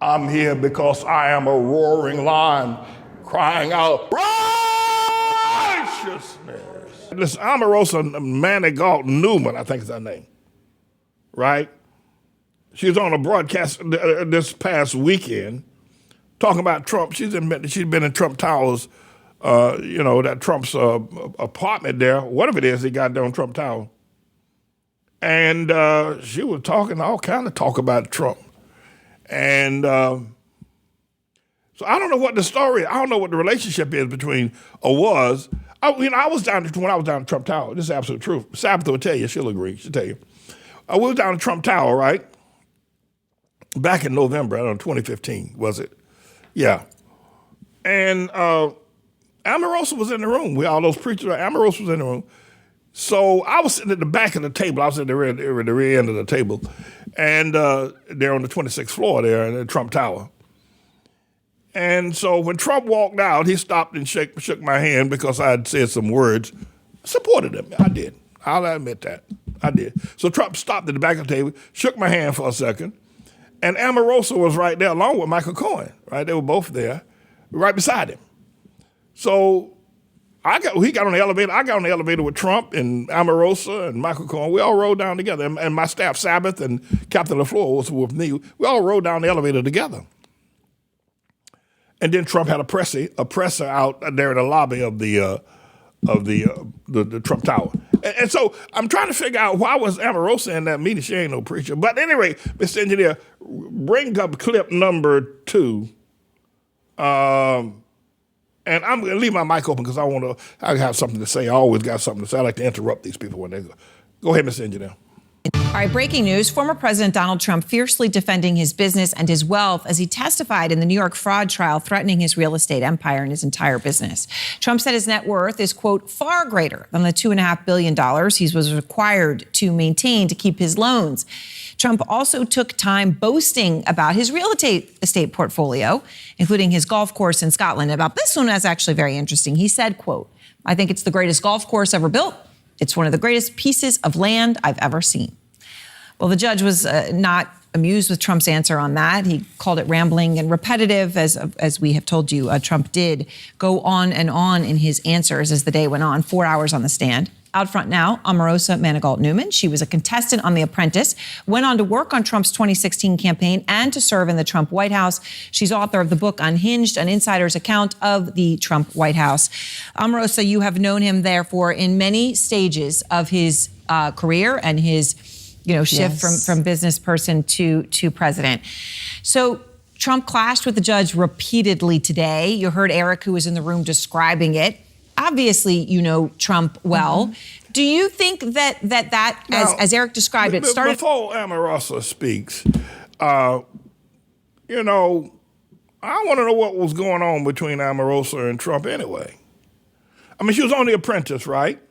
I'm here because I am a roaring lion crying out righteousness. This Omarosa Manigault Newman, I think is her name, right? She was on a broadcast this past weekend talking about Trump. She's been in Trump Towers, that Trump's apartment there, whatever it is he got there on Trump Tower. And she was talking all kind of talk about Trump. And so I don't know what the story, I don't know what the relationship is between, or was. When I was down in Trump Tower, this is absolute truth. Sabbath will tell you, she'll agree, she'll tell you. We was down in Trump Tower, right? Back in November, I don't know, 2015, was it? Yeah. And Omarosa was in the room. All those preachers, Omarosa was in the room. So I was sitting at the back of the table. I was at the rear end of the table. And they're on the 26th floor there in the Trump Tower. And so when Trump walked out, he stopped and shook my hand because I had said some words. Supported him. I did. I'll admit that. I did. So Trump stopped at the back of the table, shook my hand for a second. And Omarosa was right there along with Michael Cohen, right? They were both there, right beside him. So he got on the elevator. I got on the elevator with Trump and Omarosa and Michael Cohen. We all rode down together. And my staff, Sabbath and Captain LaFleur, was with me. We all rode down the elevator together. And then Trump had a presser out there in the lobby of the Trump Tower. And so I'm trying to figure out why was Omarosa in that meeting. She ain't no preacher. But anyway, Mr. Engineer, bring up clip number 2. And I'm going to leave my mic open because I have something to say. I always got something to say. I like to interrupt these people when they go. Go ahead, Mr. Engineer. All right, breaking news. Former President Donald Trump fiercely defending his business and his wealth as he testified in the New York fraud trial, threatening his real estate empire and his entire business. Trump said his net worth is, quote, far greater than the $2.5 billion he was required to maintain to keep his loans. Trump also took time boasting about his real estate portfolio, including his golf course in Scotland. About this one, that's actually very interesting. He said, quote, I think it's the greatest golf course ever built. It's one of the greatest pieces of land I've ever seen. Well, the judge was not amused with Trump's answer on that. He called it rambling and repetitive, as we have told you. Trump did go on and on in his answers as the day went on, 4 hours on the stand. Out front now, Omarosa Manigault Newman. She was a contestant on The Apprentice, went on to work on Trump's 2016 campaign and to serve in the Trump White House. She's author of the book Unhinged, an insider's account of the Trump White House. Omarosa, you have known him, therefore, in many stages of his career and his shift from business person to president. So Trump clashed with the judge repeatedly today. You heard Eric, who was in the room, describing it. Obviously, you know Trump well. Mm-hmm. Do you think that now, as Eric described it, started... Before Omarosa speaks, I want to know what was going on between Omarosa and Trump anyway. I mean, she was on The Apprentice, right?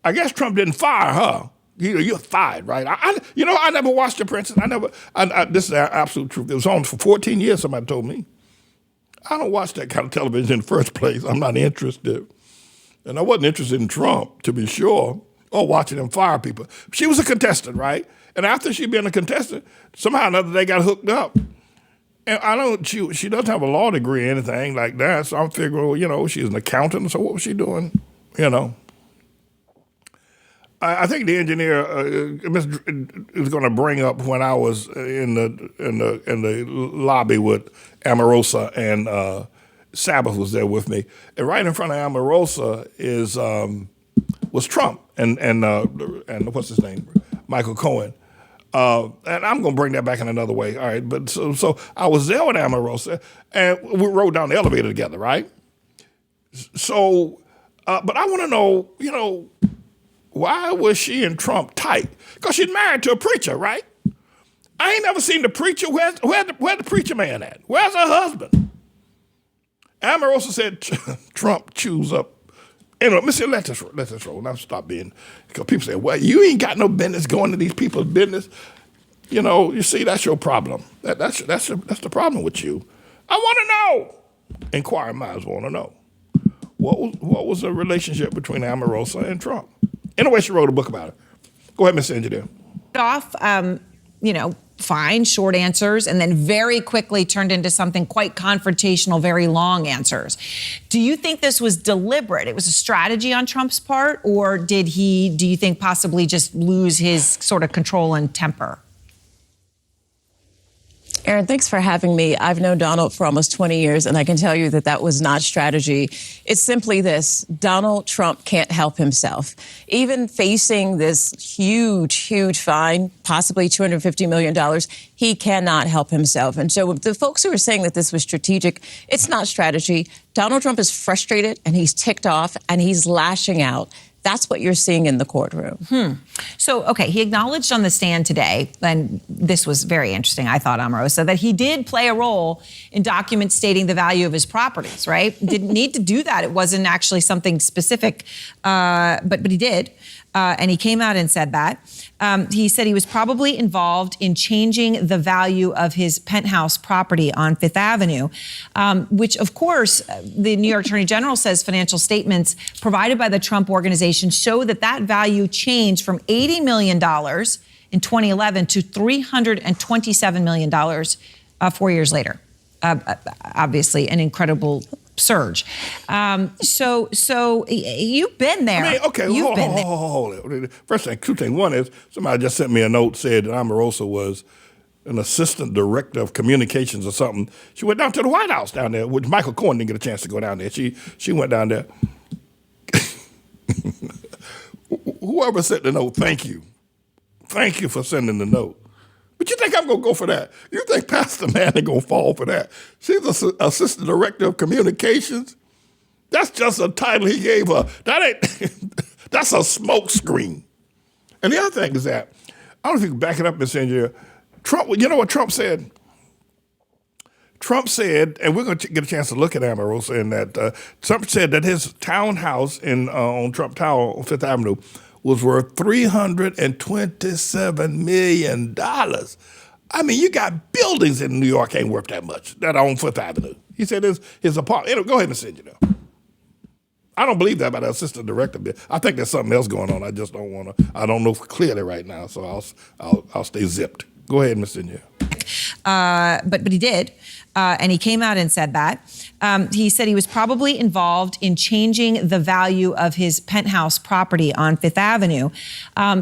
I guess Trump didn't fire her. You're fired, right? I never watched The Apprentice. This is the absolute truth. It was on for 14 years, somebody told me. I don't watch that kind of television in the first place. I'm not interested. And I wasn't interested in Trump, to be sure, or watching him fire people. She was a contestant, right? And after she'd been a contestant, somehow or another they got hooked up. And she doesn't have a law degree or anything like that, so I'm figuring, she's an accountant, so what was she doing, I think the engineer is going to bring up when I was in the lobby with Omarosa and Sabbath was there with me, and right in front of Omarosa was Trump and what's his name, Michael Cohen, and I'm going to bring that back in another way. All right, but so I was there with Omarosa and we rode down the elevator together, right? So, but I want to know, why was she and Trump tight? Because she's married to a preacher, right? I ain't never seen the preacher. Where's the preacher man at? Where's her husband? Omarosa said Trump chews up. Anyway, let this roll. Now stop being, because people say, well, you ain't got no business going to these people's business. You see, that's your problem. That's the problem with you. I want to know. Inquiring minds want to know. What was the relationship between Omarosa and Trump? Anyway, she wrote a book about it. Go ahead, Mr. Engineer. fine, short answers, and then very quickly turned into something quite confrontational, very long answers. Do you think this was deliberate? It was a strategy on Trump's part, or do you think possibly just lose his sort of control and temper? Aaron, thanks for having me. I've known Donald for almost 20 years, and I can tell you that that was not strategy. It's simply this: Donald Trump can't help himself. Even facing this huge fine, possibly $250 million, he cannot help himself. And so the folks who are saying that this was strategic, it's not strategy. Donald Trump is frustrated, and he's ticked off, and he's lashing out. That's what you're seeing in the courtroom. So, okay, he acknowledged on the stand today, and this was very interesting, I thought, Omarosa, that he did play a role in documents stating the value of his properties, right? Didn't need to do that. It wasn't actually something specific, but he did. And he came out and said that. He said he was probably involved in changing the value of his penthouse property on Fifth Avenue, which, of course, the New York Attorney General says financial statements provided by the Trump organization show that value changed from $80 million in 2011 to $327 million 4 years later. Obviously, an incredible surge. So you've been there. I mean, okay, hold it. First thing, two things. One is somebody just sent me a note, said that Omarosa was an assistant director of communications or something. She went down to the White House down there, which Michael Cohen didn't get a chance to go down there. She went down there. Whoever sent the note, thank you. Thank you for sending the note. But you think I'm going to go for that? You think Pastor Manning going to fall for that? She's an assistant director of communications. That's just a title he gave her. That's a smoke screen. And the other thing is that, I don't know if you can back it up and send you, Trump, you know what Trump said? Trump said, and we're going to get a chance to look at Omarosa, in that Trump said that his townhouse on Trump Tower on Fifth Avenue was worth $327 million. I mean, you got buildings in New York ain't worth that much that are on Fifth Avenue. He said his apartment. Go ahead and send you now. I don't believe that about the assistant director. I think there's something else going on. I just don't want to. I don't know clearly right now, so I'll stay zipped. Go ahead, Ms. Sinja. But he did, and he came out and said that. He said he was probably involved in changing the value of his penthouse property on Fifth Avenue,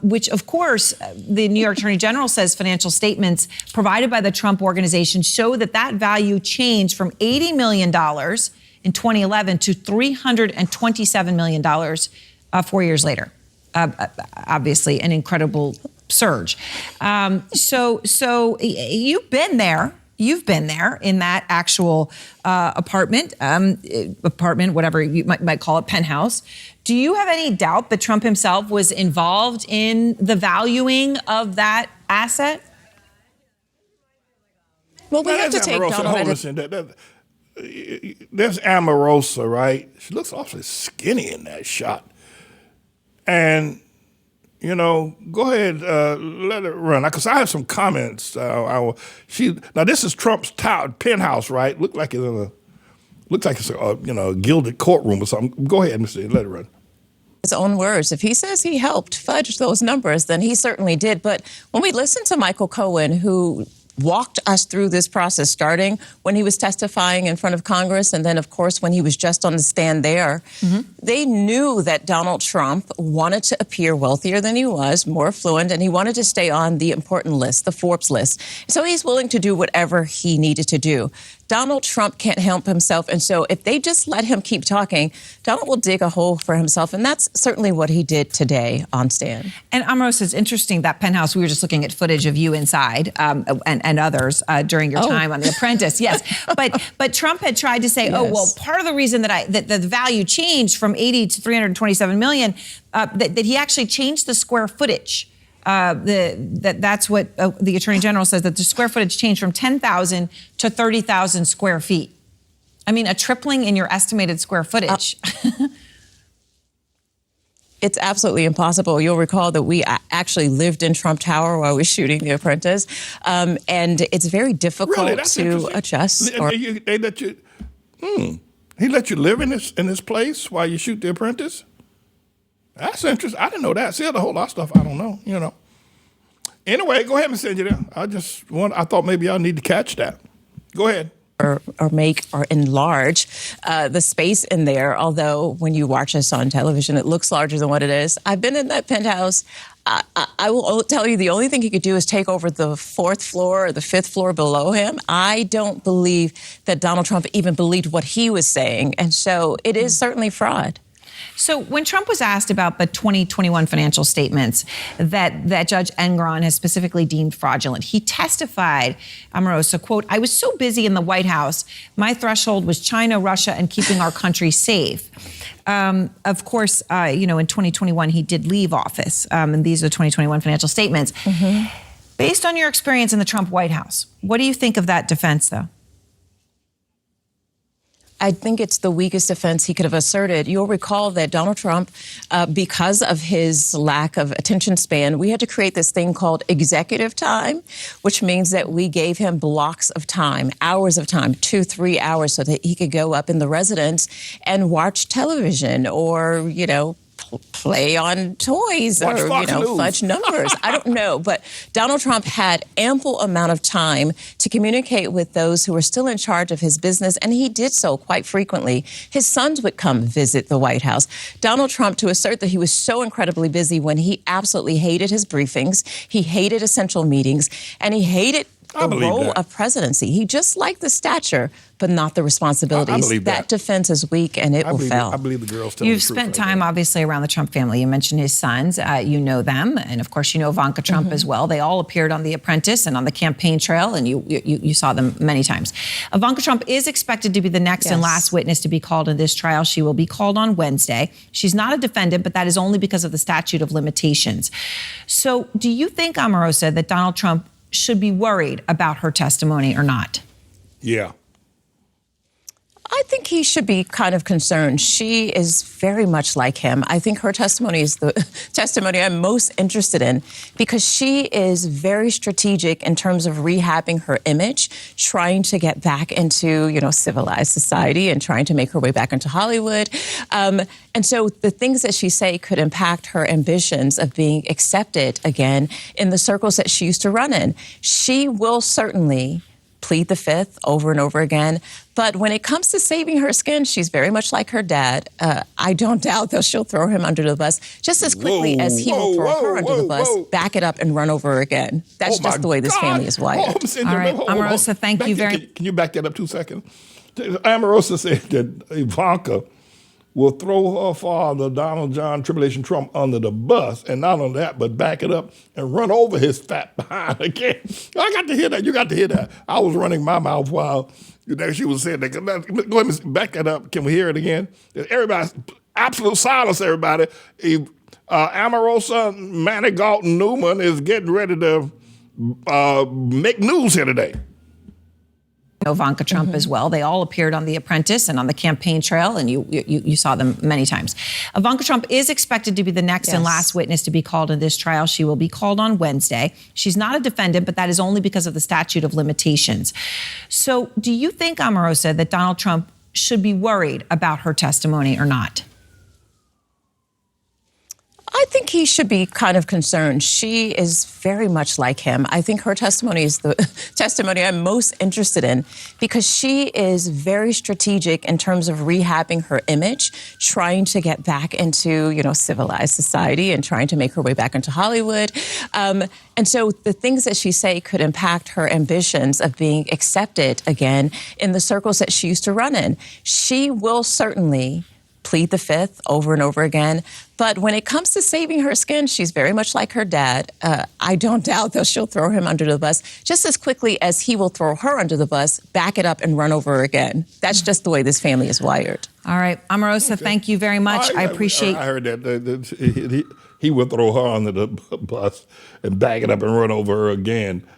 which, of course, the New York Attorney General says financial statements provided by the Trump organization show that value changed from $80 million in 2011 to $327 million 4 years later. Obviously, an incredible surge. So you've been there. You've been there in that actual apartment, whatever you might call it, penthouse. Do you have any doubt that Trump himself was involved in the valuing of that asset? Well, we have to take Donald. There's Omarosa, right? She looks awfully skinny in that shot. And go ahead, let it run. Because I have some comments. Now this is Trump's penthouse, right? Looks like it's a gilded courtroom or something. Go ahead, Mr. Let it run. His own words. If he says he helped fudge those numbers, then he certainly did. But when we listen to Michael Cohen, who walked us through this process, starting when he was testifying in front of Congress, and then, of course, when he was just on the stand there, they knew that Donald Trump wanted to appear wealthier than he was, more affluent, and he wanted to stay on the important list, the Forbes list. So he's willing to do whatever he needed to do. Donald Trump can't help himself, and so if they just let him keep talking, Donald will dig a hole for himself, and that's certainly what he did today on stand. And Omarosa, it's interesting, that penthouse, we were just looking at footage of you inside and others during your time on The Apprentice, yes. But Trump had tried to say, part of the reason that the value changed from 80 to 327 million, that he actually changed the square footage. That's what the Attorney General says, that the square footage changed from 10,000 to 30,000 square feet. I mean, a tripling in your estimated square footage. It's absolutely impossible. You'll recall that we actually lived in Trump Tower while we were shooting The Apprentice. And it's very difficult to adjust. He let you live in this place while you shoot The Apprentice? That's interesting. I didn't know that. See, there's a whole lot of stuff I don't know, Anyway, go ahead and send you there. I thought maybe y'all need to catch that. Go ahead. Or make or enlarge the space in there. Although when you watch this on television, it looks larger than what it is. I've been in that penthouse. I will tell you, the only thing he could do is take over the 4th floor or the 5th floor below him. I don't believe that Donald Trump even believed what he was saying. And so it is certainly fraud. So when Trump was asked about the 2021 financial statements that Judge Engron has specifically deemed fraudulent, he testified, Omarosa, quote, "I was so busy in the White House, my threshold was China, Russia, and keeping our country safe." Of course, in 2021, he did leave office, and these are the 2021 financial statements. Mm-hmm. Based on your experience in the Trump White House, what do you think of that defense, though? I think it's the weakest defense he could have asserted. You'll recall that Donald Trump, because of his lack of attention span, we had to create this thing called executive time, which means that we gave him blocks of time, hours of time, 2-3 hours, so that he could go up in the residence and watch television or, play on toys Watch or, Fox News. fudge numbers. I don't know. But Donald Trump had ample amount of time to communicate with those who were still in charge of his business, and he did so quite frequently. His sons would come visit the White House. Donald Trump, to assert that he was so incredibly busy when he absolutely hated his briefings, he hated essential meetings, and he hated the role of presidency. He just liked the stature, but not the responsibilities. I believe that. Defense is weak, and it will fail. I believe the girl's telling You've the truth spent right time, there. obviously, around the Trump family. You mentioned his sons. You know them. And, of course, you know Ivanka Trump as well. They all appeared on The Apprentice and on the campaign trail, and you saw them many times. Ivanka Trump is expected to be the next and last witness to be called in this trial. She will be called on Wednesday. She's not a defendant, but that is only because of the statute of limitations. So do you think, Omarosa, that Donald Trump should be worried about her testimony or not? Yeah. I think he should be kind of concerned. She is very much like him. I think her testimony is the testimony I'm most interested in because she is very strategic in terms of rehabbing her image, trying to get back into, civilized society and trying to make her way back into Hollywood. And so the things that she say could impact her ambitions of being accepted again in the circles that she used to run in. She will certainly plead the fifth over and over again. But when it comes to saving her skin, she's very much like her dad. I don't doubt that she'll throw him under the bus just as quickly as he will throw her under the bus, back it up and run over her again. That's just the way this family is wired. All right, Omarosa, thank you very much. Can you back that up 2 seconds? Omarosa said that Ivanka will throw her father, Donald John Tribulation Trump, under the bus, and not only that, but back it up and run over his fat behind again. I got to hear that. You got to hear that. I was running my mouth while she was saying that. Go ahead and back that up. Can we hear it again? Everybody, absolute silence, everybody. Omarosa Manigault Newman is getting ready to make news here today. Ivanka Trump as well. They all appeared on The Apprentice and on the campaign trail, and you saw them many times. Ivanka Trump is expected to be the next and last witness to be called in this trial. She will be called on Wednesday. She's not a defendant, but that is only because of the statute of limitations. So do you think, Omarosa, that Donald Trump should be worried about her testimony or not? I think he should be kind of concerned. She is very much like him. I think her testimony is the testimony I'm most interested in because she is very strategic in terms of rehabbing her image, trying to get back into, civilized society and trying to make her way back into Hollywood. And so the things that she say could impact her ambitions of being accepted again in the circles that she used to run in. She will certainly plead the fifth over and over again. But when it comes to saving her skin, she's very much like her dad. I don't doubt that she'll throw him under the bus just as quickly as he will throw her under the bus, back it up and run over her again. That's just the way this family is wired. All right. Omarosa, thank you very much. I appreciate. I heard that he would throw her under the bus and back it up and run over her again.